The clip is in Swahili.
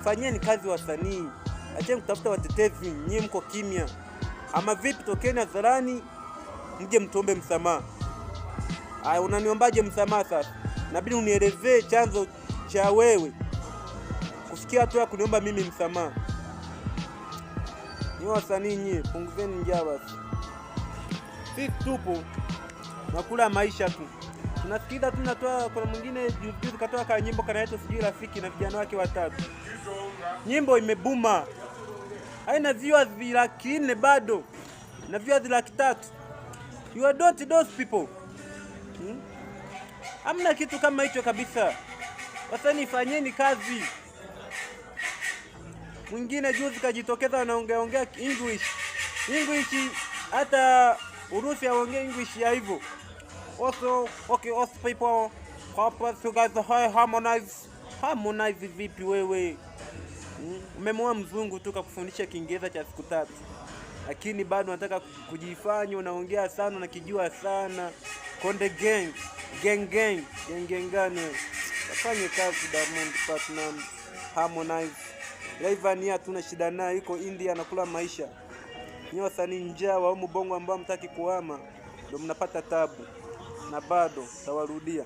Fanyeni kazi wasanii. Acheni kutafuta watetezi, nyinyi mko kimya. Ama vipi, tokeni hadharani mje mtuombe msamaha. Unaniombaje msamaha sasa? Inabidi unielezee chanzo cha wewe kufikia tu kuniomba mimi msamaha. Ni wasanii nyinyi, punguzeni njaa basi. Sisi tupo nakula maisha tu. Tunasikiza tu, natoa kuna mwingine juzi katoa ka nyimbo kanaitwa sijui Rafiki na vijana wake watatu. Nyimbo imebuma. Haina viewers 400,000 bado. Na viewers 300,000. You are not those people. Hamna kitu kama hicho kabisa. Wasanii fanyeni kazi. Mwingine juzi kajitokeza anaongea English. Hata Urusi aongea English ya hivyo. Also, okay, also people purpose you guys harmonize vipi wewe? Umemwoa mzungu tu kakufundisha Kiingereza cha siku 3. Lakini bado unataka kujifanya unaongea sana na kijua sana. Konde gang gani? Wafanye kazi Diamond Platnumz, Harmonize. Rayvanny hatuna shida naye, yuko India anakula maisha. Nyoa wasanii njaa wa Bongo ambao mtaki kuhama ndio mnapata tabu. Na bado tawarudia.